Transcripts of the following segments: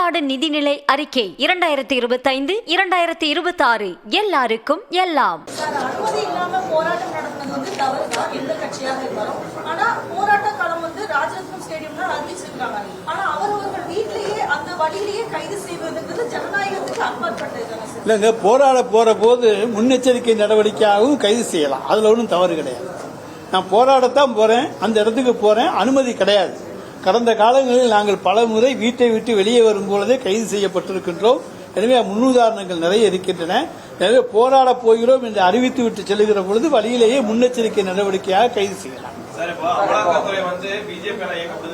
தமிழ்நாடு நிதிநிலை அறிக்கை 2025-2026 எல்லாருக்கும் எல்லாம். அனுமதி இல்லாம போராட்டம் நடத்துறது வந்து தவறுதான், எந்த கட்சியாக இருந்தாலும். ஆனா போராட்ட களம் வந்து ராஜரத்னம் ஸ்டேடியம் தான் அறிவிச்சிருக்காங்க. ஆனா அவரவர்கள் வீட்டிலேயே அந்த வழியிலேயே கைது செய்வதுங்கிறது ஜனநாயகத்துக்கு அப்பாற்பட்டது. இல்லைங்க, போராட போற போது முன்னெச்சரிக்கை நடவடிக்கையாகவும் கைது செய்யலாம், அதுல ஒன்றும் தவறு கிடையாது. நான் போராடத்தான் போறேன், அந்த இடத்துக்கு போறேன், அனுமதி கிடையாது. கடந்த காலங்களில் நாங்கள் பல முறை வீட்டை விட்டு வெளியே வரும்பொழுதே கைது செய்யப்பட்டிருக்கின்றோம். எனவே முன்னுதாரணங்கள் நிறைய இருக்கின்றன. எனவே போராட போகிறோம் என்று அறிவித்து விட்டு செல்லுகிற பொழுது வழியிலேயே முன்னெச்சரிக்கை நடவடிக்கையாக கைது செய்யலாம். அமலாக்கத்துறை வந்து பிஜேபி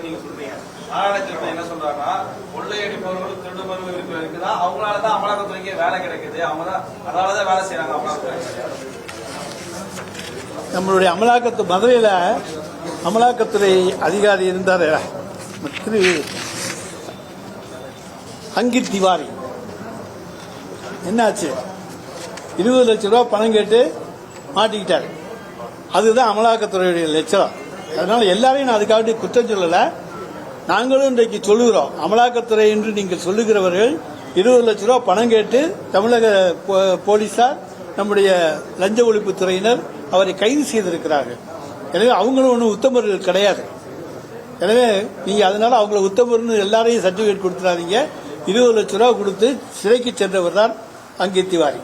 நீங்க சொல்றீங்க, நாராயணத்திற்கு என்ன சொல்றாங்கன்னா கொள்ளையடிப்பவர்கள் திருடுபவர்கள் இருக்குதா, அவங்களாலதான் அமலாக்கத்துறைக்கு வேலை கிடைக்குது, அவங்க தான் அதனாலதான் வேலை செய்யறாங்க அமலாக்கத்துறை. நம்மளுடைய மதுரையில அமலாக்கத்துறை அதிகாரி இருந்தார் திரு அங்கித் திவாரி. என்னாச்சு, 20 லட்சம் ரூபாய் பணம் கேட்டு மாட்டிக்கிட்டாரு. அதுதான் அமலாக்கத்துறையுடைய லட்சணம். அதனால எல்லாரையும் நான் அதுக்காக குற்றம் சொல்லல. நாங்களும் இன்றைக்கு சொல்லுகிறோம், அமலாக்கத்துறை என்று நீங்கள் சொல்லுகிறவர்கள் 20 லட்சம் ரூபாய் பணம் கேட்டு தமிழக போலீசார், நம்முடைய லஞ்ச ஒழிப்பு துறையினர் அவரை கைது செய்திருக்கிறார்கள். எனவே அவங்களும் ஒன்றும் உத்தமர்கள் கிடையாது. எனவே நீங்க அதனால அவங்கள உத்தமர்னு எல்லாரையும் சர்டிபிகேட் கொடுத்துறாதீங்க. 20 லட்சம் ரூபாய் கொடுத்து சிறைக்கு சென்றவர் தான் அங்கித் திவாரி.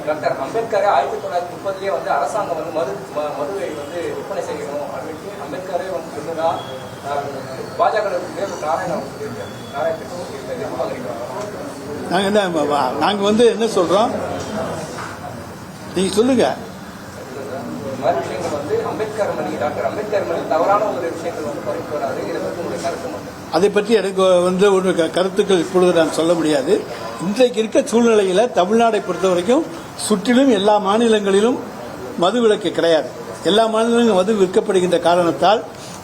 டாக்டர் அம்பேத்கரை 1930 வந்து அரசாங்கம் வந்து மதுவை வந்து விற்பனை செய்யணும் அப்படின்னு அம்பேத்கரே வந்து சொன்னதா பாஜக நாங்க வந்து என்ன சொல்றோம், நீங்க சொல்லுங்க. விஷயங்கள் வந்து அம்பேத்கர் மணி, டாக்டர் அம்பேத்கர் மணி தவறான ஒரு விஷயங்கள் வந்து பறித்து வராது. இதை பற்றி உங்களுடைய கருத்து மட்டும். அதை பற்றி எனக்கு வந்து ஒரு கருத்துக்கள் இப்பொழுது நான் சொல்ல முடியாது. இன்றைக்கு இருக்க சூழ்நிலையில தமிழ்நாட்டை பொறுத்த வரைக்கும் சுற்றிலும் எல்லா மாநிலங்களிலும் மது விலக்கு கிடையாது. எல்லா மாநிலங்களிலும் மது விற்கப்படுகின்ற காரணத்தால்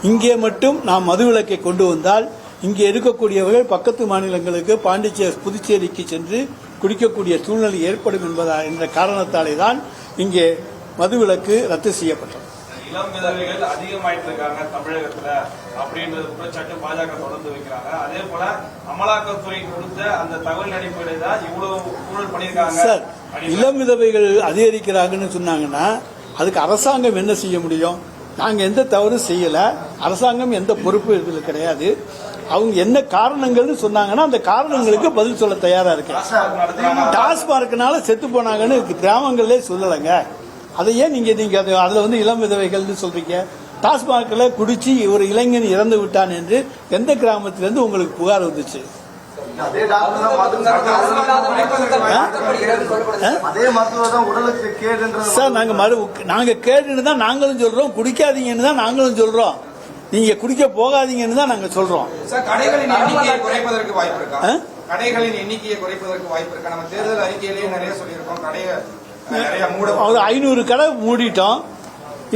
இங்கே மட்டும் நாம் மது விலக்கை கொண்டு வந்தால் இங்கே இருக்கக்கூடியவர்கள் பக்கத்து மாநிலங்களுக்கு புதுச்சேரிக்கு சென்று குடிக்கக்கூடிய சூழ்நிலை ஏற்படும் என்ற காரணத்தாலே தான் இங்கே மது விலக்கு ரத்து செய்யப்பட்டது. இளம் விதவைகள் அதிகமாயிட்டு இருக்காங்க தமிழகத்துல அப்படின்றது குற்றச்சாட்டு பாஜக தொடர்ந்து வைக்கிறாங்க. அதே போல அமலாக்கத்துறை கொடுத்த அந்த தகவல் அடிப்படையில் தான் இவ்வளவு ஊழல் பண்ணியிருக்காங்க. சார், இளம் விதவைகள் அதிகரிக்கிறாங்கன்னு சொன்னாங்கன்னா அதுக்கு அரசாங்கம் என்ன செய்ய முடியும்? நாங்க எந்த தவறும் செய்யல, அரசாங்கம் எந்த பொறுப்பு இதில் கிடையாது. அவங்க என்ன காரணங்கள்னு சொன்னாங்கன்னா அந்த காரணங்களுக்கு பதில் சொல்ல தயாரா இருக்கு. டாஸ்மார்க்னால செத்து போனாங்கன்னு கிராமங்களே சொல்லலைங்க. அதை ஏன் நீங்க அதுல வந்து இளம் விதவைகள்னு சொல்றீங்க? டாஸ்மார்க்ல குடிச்சு ஒரு இளைஞன் இறந்து விட்டான் என்று எந்த கிராமத்திலிருந்து உங்களுக்கு புகார் வந்துச்சு? சார், நாங்க கேடுன்னு தான் நாங்களும் சொல்றோம், குடிக்காதீங்கன்னு தான் நாங்களும் சொல்றோம், நீங்க குடிக்க போகாதீங்கன்னு தான் நாங்க சொல்றோம். கடைகளின் எண்ணிக்கையை குறைப்பதற்கு வாய்ப்பு இருக்கா? கடைகளின் எண்ணிக்கையை குறைப்பதற்கு வாய்ப்பு இருக்கா? நம்ம தேர்தல் அறிக்கையிலேயே நிறைய சொல்லியிருக்கோம், கடையை 500 கடை மூடிட்டோம்.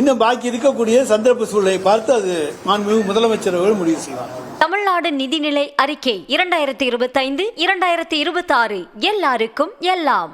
இன்னும் பாக்கி இருக்கக்கூடிய சந்தர்ப்ப சூழலை பார்த்து அது மாண்புமிகு முதலமைச்சர் அவர்கள் முடிவு செய்வார். தமிழ்நாடு நிதிநிலை அறிக்கை 2025-2026 எல்லாருக்கும் எல்லாம்.